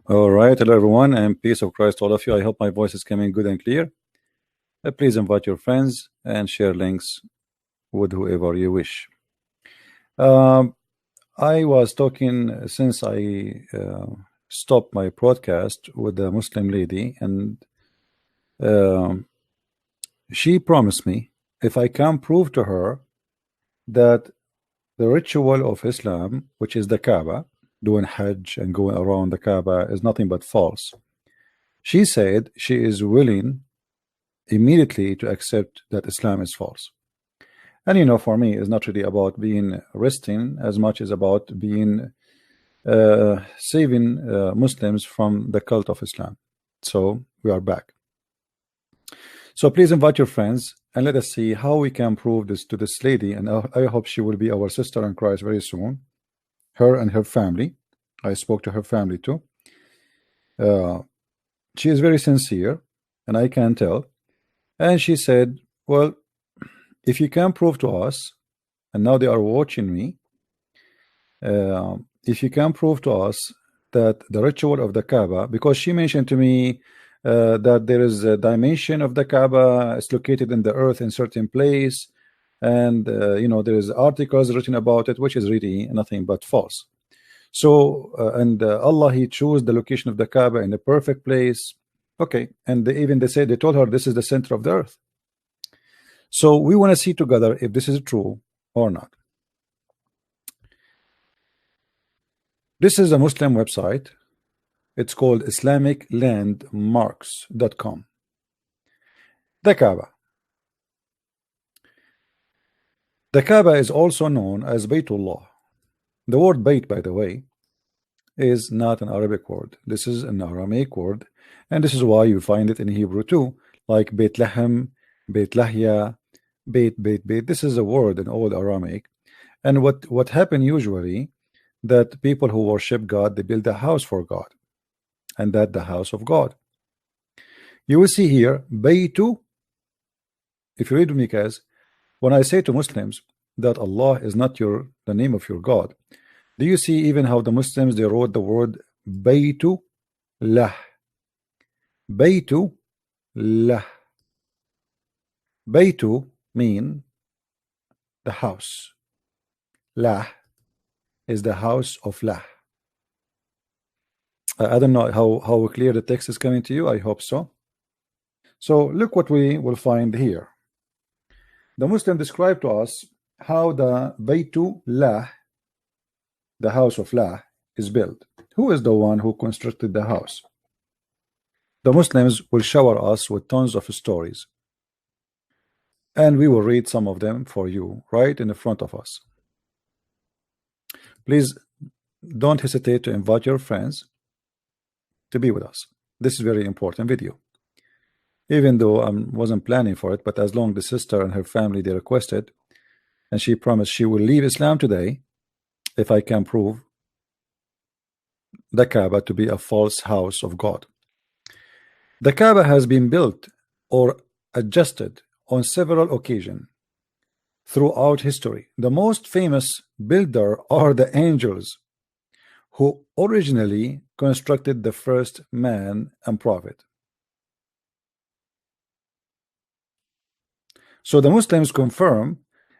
All right, hello everyone, and peace of Christ to all of you. I hope my voice is coming good and clear. Please invite your friends and share links with whoever you wish. I was talking since I stopped my broadcast with a Muslim lady, and she promised me if I can prove to her that the ritual of Islam, which is the Kaaba, doing Hajj and going around the Kaaba, is nothing but false. She said she is willing immediately to accept that Islam is false. And you know, for me, it's not really about being resting as much as about being saving Muslims from the cult of Islam. So we are back. So please invite your friends and let us see how we can prove this to this lady. And I hope she will be our sister in Christ very soon. Her and her family. I spoke to her family too. She is very sincere, and I can tell. And she said, well, if you can prove to us, and now they are watching me, if you can prove to us that the ritual of the Kaaba, because she mentioned to me that there is a dimension of the Kaaba, it's located in the earth in certain place, and you know, there is articles written about it, which is really nothing but false. So and Allah, he chose the location of the Kaaba in the perfect place. Okay, and they told her this is the center of the earth. So we want to see together if this is true or not. This is a Muslim website. It's called IslamicLandmarks.com. The Kaaba. The Kaaba is also known as Baytullah. The word Bayt, by the way, is not an Arabic word. This is an Aramaic word, and this is why you find it in Hebrew too, like Bethlehem, Beit Lahya, Beit. This is a word in old Aramaic. And what happened usually, that people who worship God, they build a house for God, and that the house of God. You will see here Baytu. If you read with me, guys, when I say to Muslims that Allah is not the name of your God, do you see even how the Muslims, they wrote the word Baytu lah? Baytu lah. Baytu mean the house. Lah is the house of Lah. I don't know how clear the text is coming to you. I hope so. So look what we will find here. The Muslim described to us how the Baytu Lah, the house of Lah, is built. Who is the one who constructed the house? The Muslims will shower us with tons of stories, and we will read some of them for you right in the front of us. Please don't hesitate to invite your friends to be with us. This is a very important video, even though I wasn't planning for it, but as long as the sister and her family, they requested, and she promised she will leave Islam today if I can prove the Kaaba to be a false house of God. The Kaaba has been built or adjusted on several occasions throughout history. The most famous builder are the angels, who originally constructed the first man and prophet. So the Muslims confirm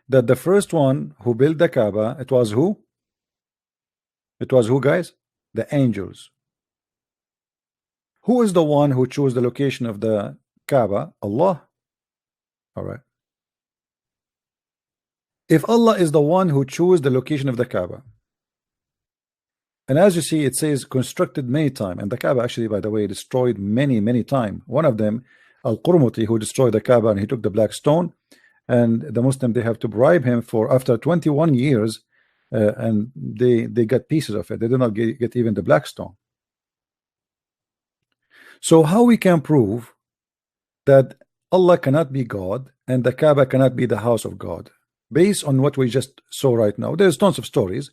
that the first one who built the Kaaba, it was who? It was who, guys? The angels. Who is the one who chose the location of the Kaaba? Allah. All right. If Allah is the one who chose the location of the Kaaba, and as you see, it says constructed many times, and the Kaaba actually, by the way, destroyed many times. One of them, Al-Qurmuti, who destroyed the Kaaba, and he took the black stone, and the Muslim, they have to bribe him for after 21 years, and they got pieces of it. They did not get even the black stone. So how we can prove that Allah cannot be God and the Kaaba cannot be the house of God? Based on what we just saw right now, there's tons of stories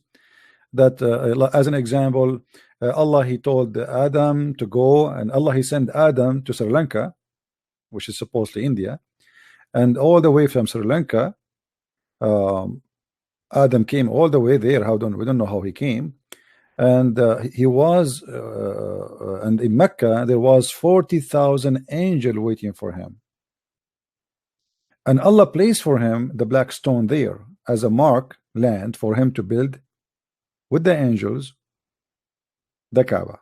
that as an example, Allah, he told Adam to go, and Allah, he sent Adam to Sri Lanka, which is supposedly India, and all the way from Sri Lanka, Adam came all the way there. We don't know how he came, And he was and in Mecca there was 40,000 angel waiting for him, and Allah placed for him the black stone there as a mark land for him to build with the angels the Kaaba.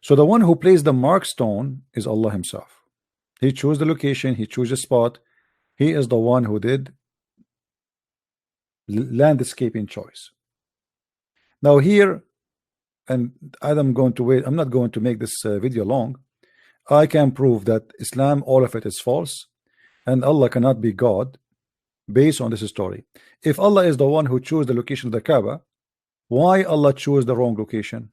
So the one who placed the mark stone is Allah himself. He chose the location, he chose the spot. He is the one who did landscaping choice. Now here, and I'm not going to make this video long. I can prove that Islam, all of it is false, and Allah cannot be God based on this story. If Allah is the one who chose the location of the Kaaba, why Allah chose the wrong location?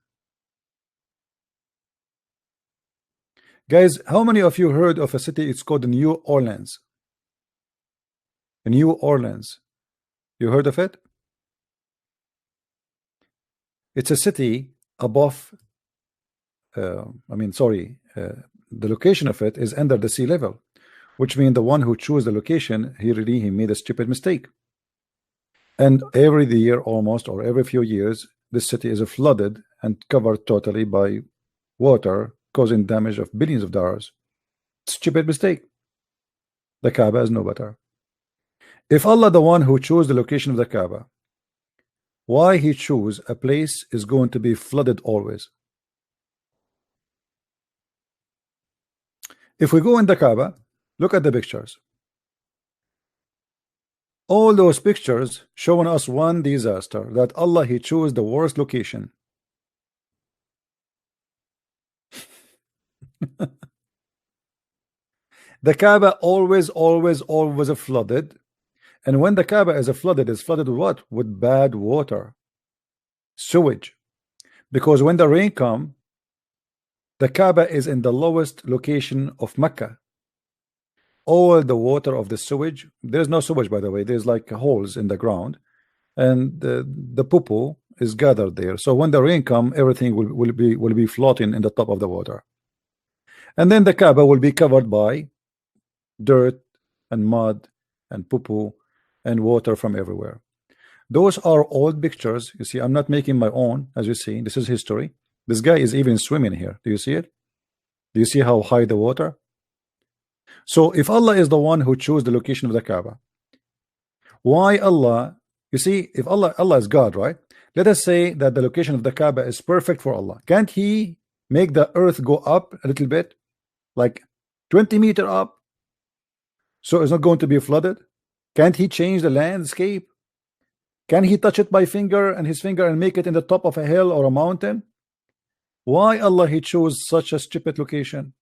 Guys, how many of you heard of a city? It's called New Orleans. New Orleans. You heard of it? It's a city above the location of it is under the sea level, which means the one who chose the location, he made a stupid mistake. And every year almost, or every few years, this city is flooded and covered totally by water, causing damage of billions of dollars. Stupid mistake. The Kaaba is no better. If Allah, the one who chose the location of the Kaaba, why he chose a place is going to be flooded always? If we go in the Kaaba, look at the pictures. All those pictures showing us one disaster, that Allah, he chose the worst location. The Kaaba always flooded. And when the Kaaba is flooded, it's flooded with what? With bad water, sewage. Because when the rain comes, the Kaaba is in the lowest location of Mecca. All the water of the sewage, there's no sewage by the way, there's like holes in the ground, and the poo-poo is gathered there. So when the rain comes, everything will be floating in the top of the water. And then the Kaaba will be covered by dirt and mud and poo-poo and water from everywhere. Those are old pictures. You see, I'm not making my own. As you see, this is history. This guy is even swimming here. Do you see it? Do you see how high the water? So if Allah is the one who chose the location of the Kaaba, why Allah? You see, if Allah is God, right? Let us say that the location of the Kaaba is perfect for Allah. Can't he make the earth go up a little bit, like 20 meters up, so it's not going to be flooded? Can't he change the landscape? Can he touch it by his finger and make it in the top of a hill or a mountain? Why Allah he chose such a stupid location?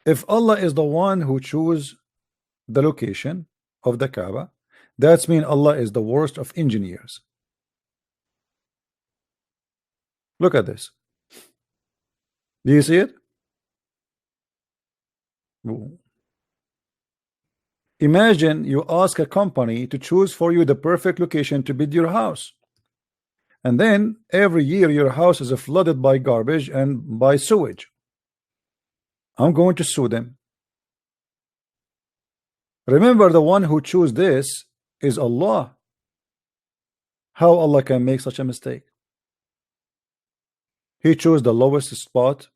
If Allah is the one who chose the location of the Kaaba, that means Allah is the worst of engineers. Look at this. Do you see it? Imagine you ask a company to choose for you the perfect location to build your house, and then every year your house is flooded by garbage and by sewage. I'm going to sue them. Remember, the one who chose this is Allah. How Allah can make such a mistake? He chose the lowest spot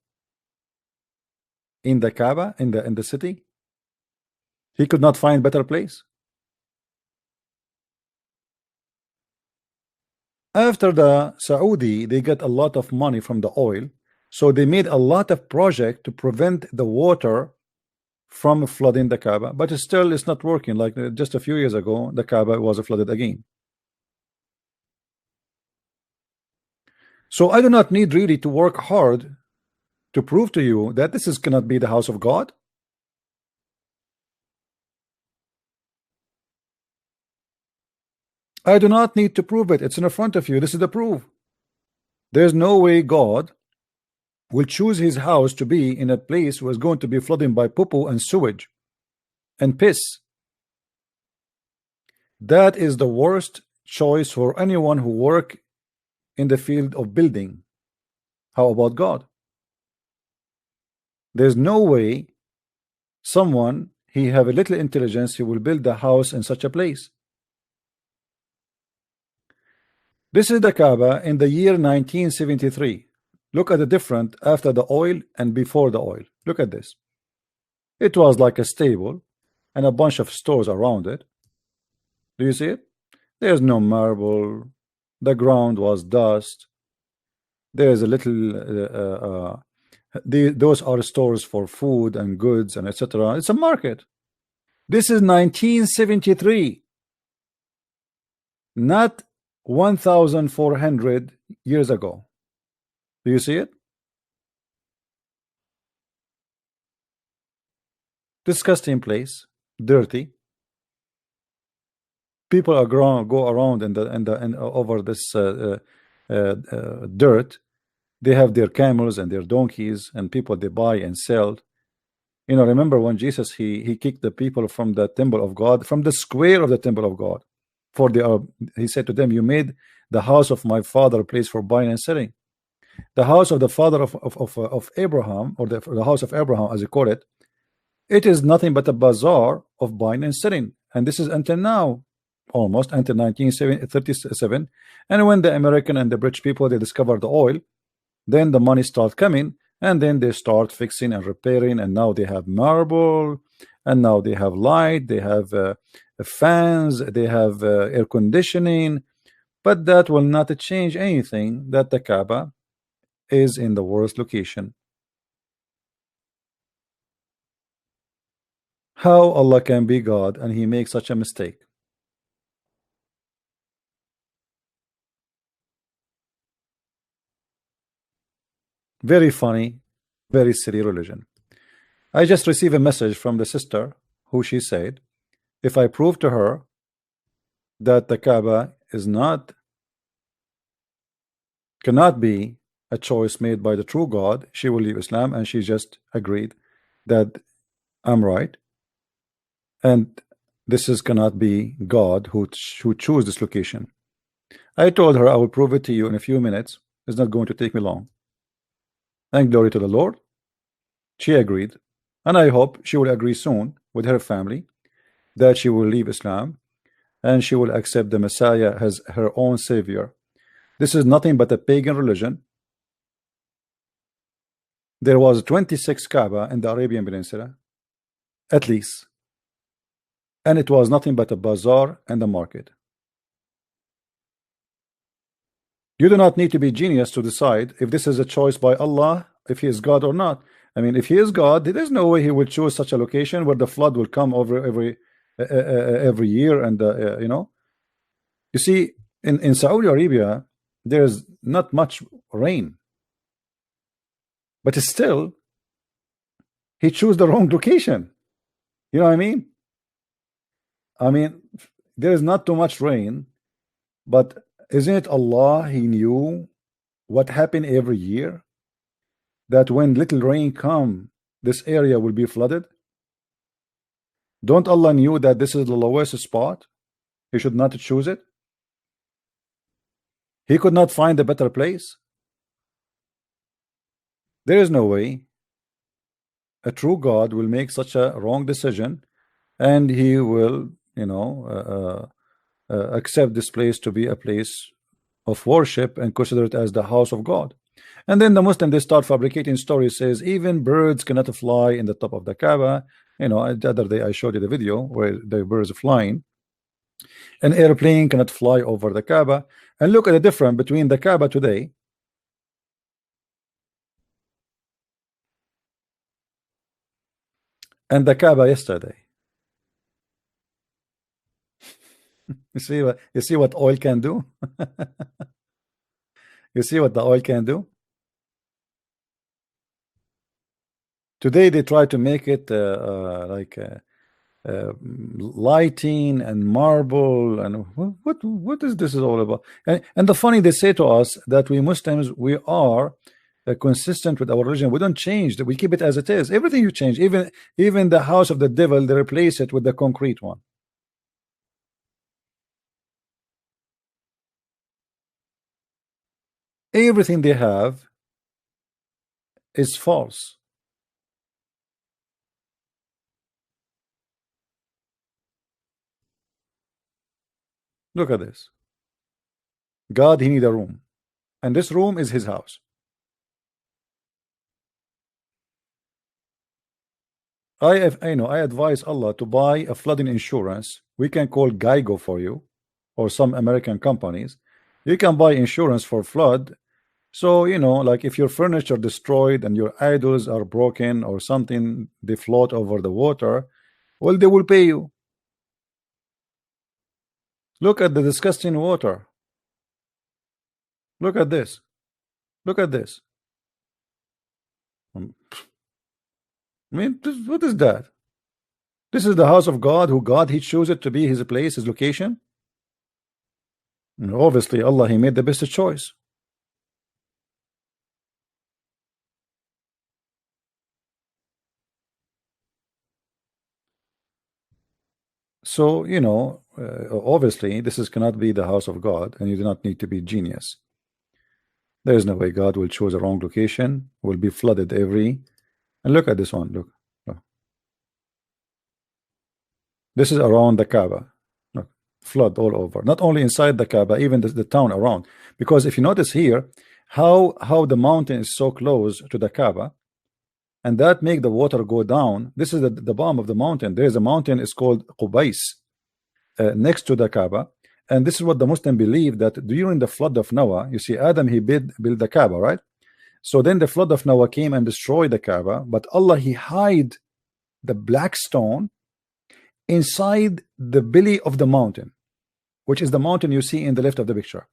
in the Kaaba, in the city. He could not find better place. After the Saudi, they get a lot of money from the oil, so they made a lot of project to prevent the water from flooding the Kaaba, but still it's not working. Like just a few years ago, the Kaaba was flooded again. So I do not need really to work hard to prove to you that this cannot be the house of God. I do not need to prove it. It's in front of you. This is the proof. There's no way God will choose his house to be in a place where it's going to be flooding by poo-poo and sewage and piss. That is the worst choice for anyone who work in the field of building. How about God? There's no way someone, he have a little intelligence, he will build a house in such a place. This is the Kaaba in the year 1973. Look at the difference after the oil and before the oil. Look at this. It was like a stable and a bunch of stores around it. Do you see it? There's no marble. The ground was dust. There's a little those are stores for food and goods and etc. It's a market. This is 1973, not 1400 years ago. Do you see it? Disgusting place, dirty. People are go around and over this dirt. They have their camels and their donkeys, and people they buy and sell. You know, remember when Jesus he kicked the people from the temple of God, from the square of the temple of God, for he said to them, "You made the house of my father a place for buying and selling." The house of the father of Abraham, or the house of Abraham, as you call it, it is nothing but a bazaar of buying and selling, and this is until now, almost until 1937. And when the American and the British people they discovered the oil, then the money start coming, and then they start fixing and repairing, and now they have marble, and now they have light, they have fans, they have air conditioning, but that will not change anything that the Kaaba is in the worst location. How Allah can be God and he makes such a mistake? Very funny, very silly religion. I just received a message from the sister who she said, if I prove to her that the Kaaba is not cannot be a choice made by the true God, she will leave Islam, and she just agreed that I'm right, and this is cannot be God who choose this location. I told her I will prove it to you in a few minutes. It's not going to take me long. And glory to the Lord. She agreed, and I hope she will agree soon with her family that she will leave Islam and she will accept the Messiah as her own savior. This is nothing but a pagan religion. There was 26 Kaaba in the Arabian Peninsula, at least, and it was nothing but a bazaar and a market. You do not need to be genius to decide if this is a choice by Allah, if he is God or not. I mean, if he is God, there is no way he will choose such a location where the flood will come over every year, and you know, you see, in Saudi Arabia there's not much rain, but still he chose the wrong location. You know what I mean? I mean, there is not too much rain, but isn't it Allah? He knew what happened every year, that when little rain come, this area will be flooded. Don't Allah knew that this is the lowest spot? He should not choose it. He could not find a better place. There is no way a true God will make such a wrong decision, and he will, you know, accept this place to be a place of worship and consider it as the house of God. And then the Muslim they start fabricating stories, says even birds cannot fly in the top of the Kaaba. You know, the other day I showed you the video where the birds are flying. An airplane cannot fly over the Kaaba. And look at the difference between the Kaaba today and the Kaaba yesterday. You see what oil can do? You see what the oil can do? Today they try to make it like lighting and marble, and what is this is all about? And the funny, they say to us that we Muslims, we are consistent with our religion. We don't change that, we keep it as it is. Everything you change, even the house of the devil, they replace it with the concrete one. Everything they have is false. Look at this. God, he need a room, and this room is his house. I advise Allah to buy a flooding insurance. We can call Geico for you, or some American companies. You can buy insurance for flood. So, like if your furniture destroyed and your idols are broken or something, they float over the water, well, they will pay you. Look at the disgusting water. Look at this. Look at this. I mean, what is that? This is the house of God, who God, he chose it to be his place, his location. And obviously, Allah, he made the best choice. So, obviously, this cannot be the house of God, and you do not need to be genius. There is no way God will choose a wrong location, will be flooded every. And look at this one. Look. This is around the Kaaba. Look, flood all over. Not only inside the Kaaba, even the town around. Because if you notice here, how the mountain is so close to the Kaaba, and that make the water go down. This is the bottom of the mountain. There is a mountain, it's called Qubais, next to the Kaaba. And this is what the Muslim believe, that during the flood of Noah, you see Adam, he built the Kaaba, right? So then the flood of Noah came and destroyed the Kaaba, but Allah, he hide the black stone inside the belly of the mountain, which is the mountain you see in the left of the picture.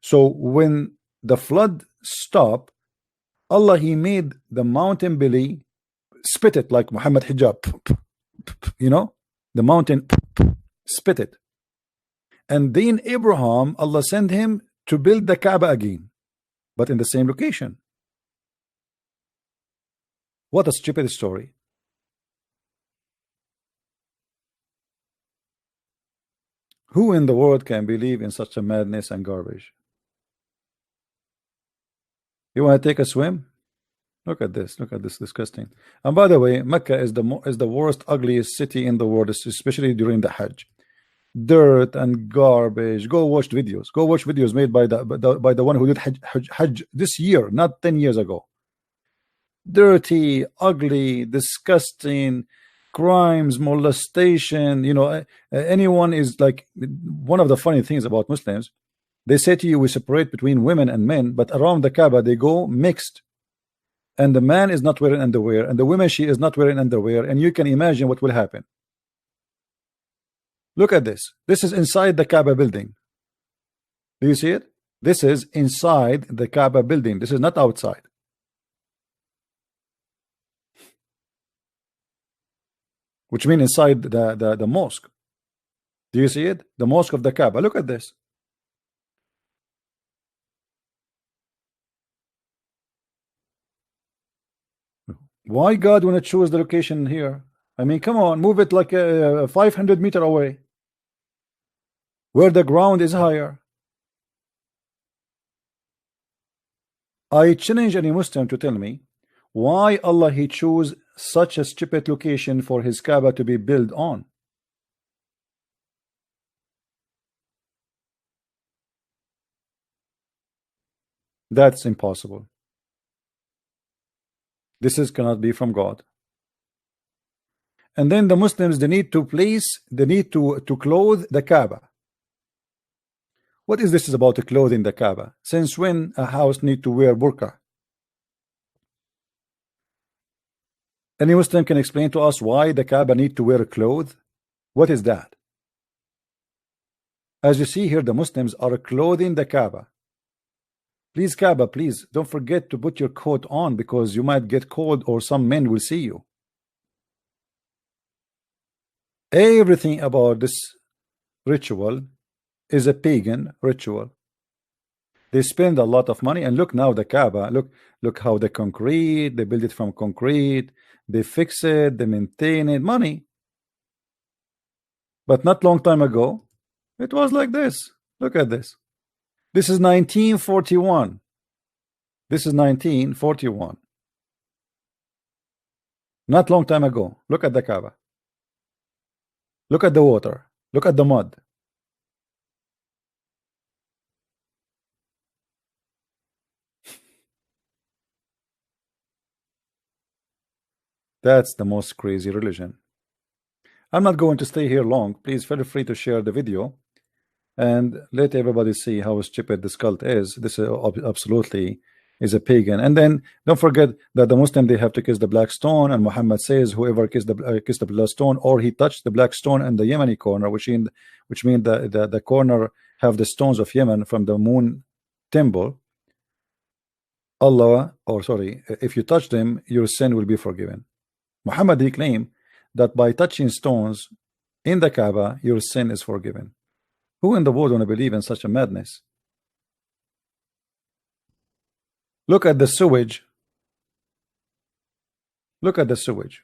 So when the flood stopped, Allah, he made the mountain belly spit it like Muhammad hijab, the mountain spit it. And then Abraham, Allah sent him to build the Kaaba again, but in the same location. What a stupid story. Who in the world can believe in such a madness and garbage? You want to take a swim? Look at this. Look at this disgusting. And by the way, Mecca is the worst, ugliest city in the world, especially during the Hajj. Dirt and garbage. Go watch videos. Go watch videos made by the one who did Hajj this year, not 10 years ago. Dirty, ugly, disgusting, crimes, molestation. Anyone is like, one of the funny things about Muslims, they say to you, we separate between women and men, but around the Kaaba they go mixed, and the man is not wearing underwear, and the woman, she is not wearing underwear, and you can imagine what will happen. Look at this. This is inside the Kaaba building. Do you see it? This is inside the Kaaba building. This is not outside. Which means inside the mosque. Do you see it? The mosque of the Kaaba. Look at this. Why God want to choose the location here? I mean, come on, move it like 500 meters away, where the ground is higher. I challenge any Muslim to tell me why Allah, he chose such a stupid location for his Kaaba to be built on. That's impossible. This cannot be from God. And then the Muslims, they need to clothe the Kaaba. What is this about clothing the Kaaba? Since when a house need to wear burqa? Any Muslim can explain to us why the Kaaba need to wear clothes? What is that? As you see here, the Muslims are clothing the Kaaba. Please, Kaaba, please don't forget to put your coat on, because you might get cold or some men will see you. Everything about this ritual is a pagan ritual. They spend a lot of money, and look now the Kaaba. Look how the concrete, they build it from concrete, they fix it, they maintain it, money. But not long time ago, it was like this. Look at this. This is 1941. This is 1941. Not long time ago. Look at the Kaaba. Look at the water. Look at the mud. That's the most crazy religion. I'm not going to stay here long. Please feel free to share the video and let everybody see how stupid this cult is. This is absolutely is a pagan. And then don't forget that the Muslim, they have to kiss the black stone, and Muhammad says whoever kissed the black stone, or he touched the black stone in the Yemeni corner, which means the corner have the stones of Yemen from the moon temple. Allah, or sorry, if you touch them, your sin will be forgiven. Muhammad, he claimed that by touching stones in the Kaaba, your sin is forgiven. Who in the world want to believe in such a madness? Look at the sewage. Look at the sewage.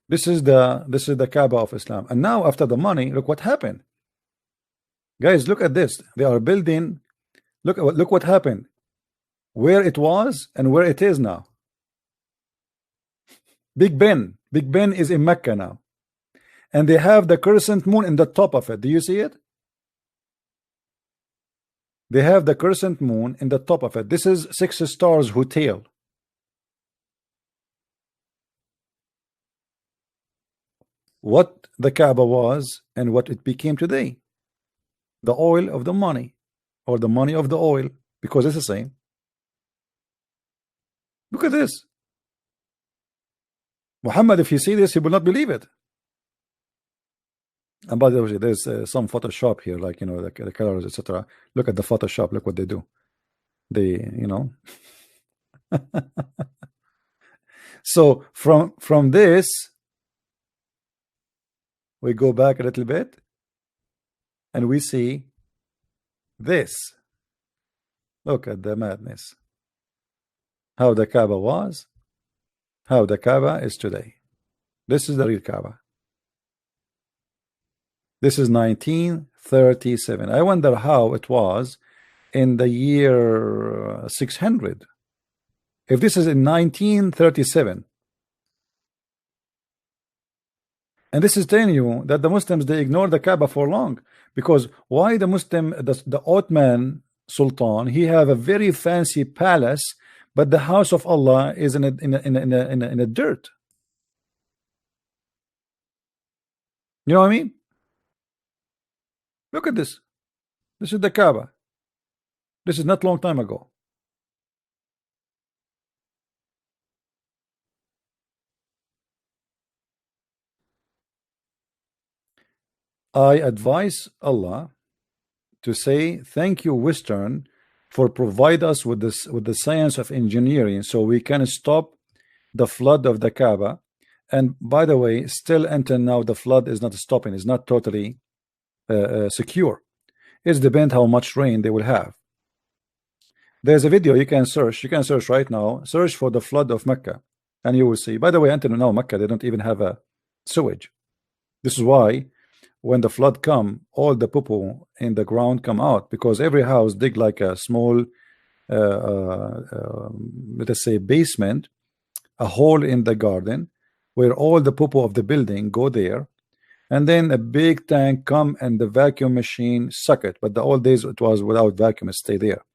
This is the Kaaba of Islam. And now after the money, look what happened. Guys, look at this. They are building. Look what happened. Where it was and where it is now. Big Ben is in Mecca now, and they have the crescent moon in the top of it. Do you see it? They have the crescent moon in the top of it. This is 6 stars hotel. What the Kaaba was and what it became today. The oil of the money, or the money of the oil, because it's the same. Look at this. Muhammad, if you see this, he will not believe it. And by the way, there's some Photoshop here, like, you know, the colors, etc. Look at the Photoshop. Look what they do. They, you know. So from this, we go back a little bit, and we see this. Look at the madness. How the Kaaba was, how the Kaaba is today. This is the real Kaaba. This is 1937. I wonder how it was in the year 600. If this is in 1937, and this is telling you that the Muslims, they ignore the Kaaba for long, because why the Ottoman Sultan, he have a very fancy palace, but the house of Allah is in a dirt. You know what I mean? Look at this. This is the Kaaba. This is not long time ago. I advise Allah to say thank you, Western, for provide us with this, with the science of engineering, so we can stop the flood of the Kaaba. And by the way, still until now, the flood is not stopping. It's not totally secure. It depends how much rain they will have. There's a video you can search. You can search right now. Search for the flood of Mecca, and you will see. By the way, until now, Mecca, they don't even have a sewage. This is why when the flood come, all the poo-poo in the ground come out, because every house dig like a small, let us say, basement, a hole in the garden, where all the poo-poo of the building go there, and then a big tank come and the vacuum machine suck it. But the old days it was without vacuum, it stay there.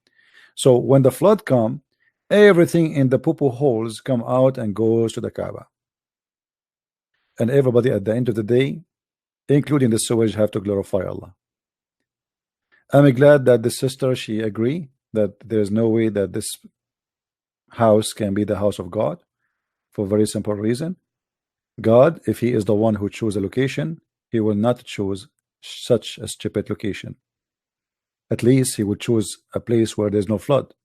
So when the flood come, everything in the poo-poo holes come out and goes to the Kaaba, and everybody at the end of the day, including the sewage, have to glorify Allah. I'm glad that the sister, she agree that there's no way that this house can be the house of God, for a very simple reason. God, if he is the one who chose a location, he will not choose such a stupid location. At least he would choose a place where there's no flood.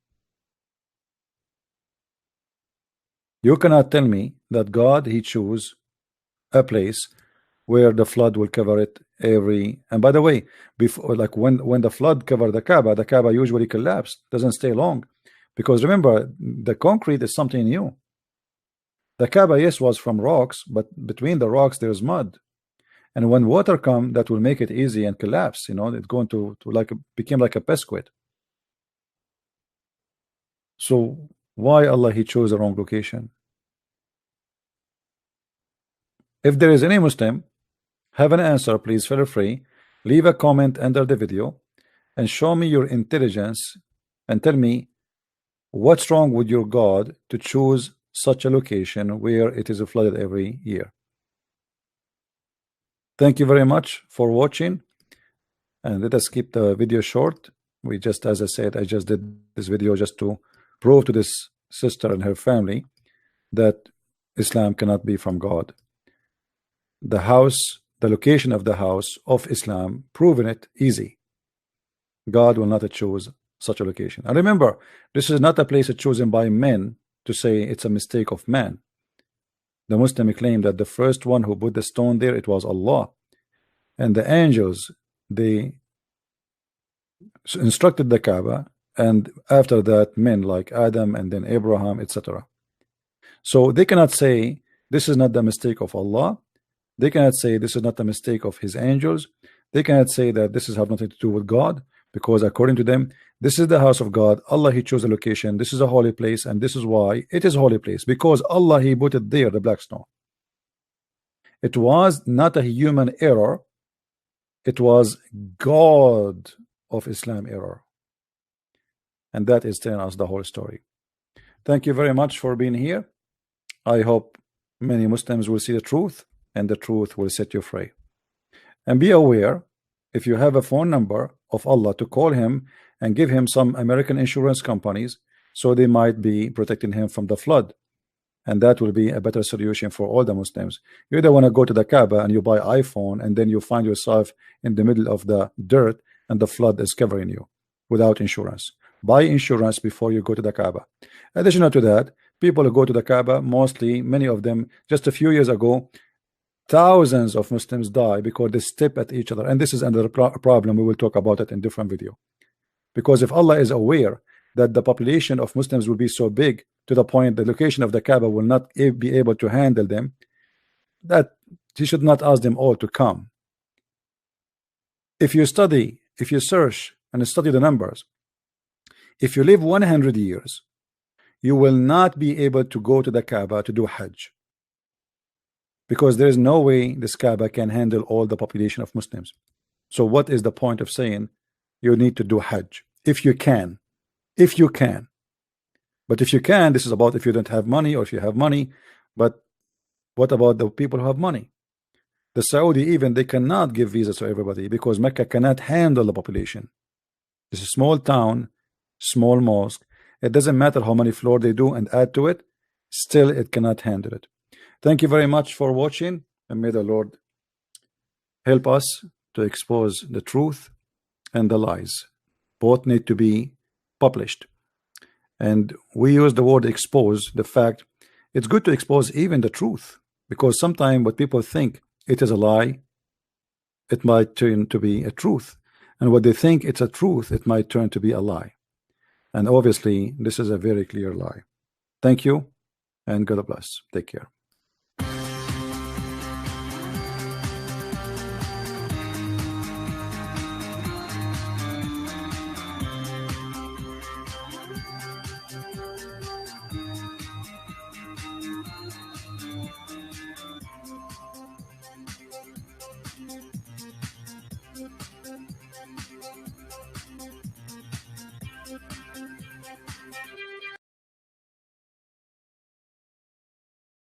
You cannot tell me that God, he chose a place where the flood will cover it every. And by the way, before, like when the flood covered the Kaaba usually collapsed, doesn't stay long, because remember, the concrete is something new. The Kaaba, yes, was from rocks, but between the rocks there's mud, and when water come, that will make it easy and collapse. You know, it's going to like became like a pesquit. So why Allah he chose the wrong location? If there is any Muslim have an answer, please feel free, leave a comment under the video, and show me your intelligence and tell me what's wrong with your God to choose such a location where it is flooded every year. Thank you very much for watching, and let us keep the video short. We just, as I said, I just did this video just to prove to this sister and her family that Islam cannot be from God. The house, the location of the house of Islam, proven it easy. God will not choose such a location. And remember, this is not a place chosen by men to say it's a mistake of man. The Muslim claim that the first one who put the stone there, it was Allah. And the angels, they instructed the Kaaba, and after that men like Adam and then Abraham, etc. So they cannot say this is not the mistake of Allah. They cannot say this is not the mistake of his angels. They cannot say that this is have nothing to do with God, because according to them, this is the house of God. Allah, he chose a location. This is a holy place, and this is why it is a holy place, because Allah, he put it there, the black stone. It was not a human error. It was God of Islam error. And that is telling us the whole story. Thank you very much for being here. I hope many Muslims will see the truth, and the truth will set you free. And be aware, if you have a phone number of Allah, to call him and give him some American insurance companies, so they might be protecting him from the flood. And that will be a better solution for all the Muslims. You either want to go to the Kaaba and you buy iPhone, and then you find yourself in the middle of the dirt and the flood is covering you without insurance. Buy insurance before you go to the Kaaba. Additional to that, people who go to the Kaaba, mostly, many of them, just a few years ago, thousands of Muslims die because they step at each other. And this is another problem. We will talk about it in different video. Because if Allah is aware that the population of Muslims will be so big to the point the location of the Kaaba will not be able to handle them, that he should not ask them all to come. If you study, if you search and study the numbers, if you live 100 years, you will not be able to go to the Kaaba to do Hajj, because there is no way this Kaaba can handle all the population of Muslims. So what is the point of saying you need to do Hajj? If you can, if you can. But if you can, this is about if you don't have money, or if you have money. But what about the people who have money? The Saudi, even, they cannot give visas to everybody, because Mecca cannot handle the population. It's a small town, small mosque. It doesn't matter how many floors they do and add to it, still it cannot handle it. Thank you very much for watching, and may the Lord help us to expose the truth and the lies. Both need to be published. And we use the word expose. The fact, it's good to expose even the truth, because sometimes what people think it is a lie, it might turn to be a truth, and what they think it's a truth, it might turn to be a lie. And obviously this is a very clear lie. Thank you, and God bless. Take care.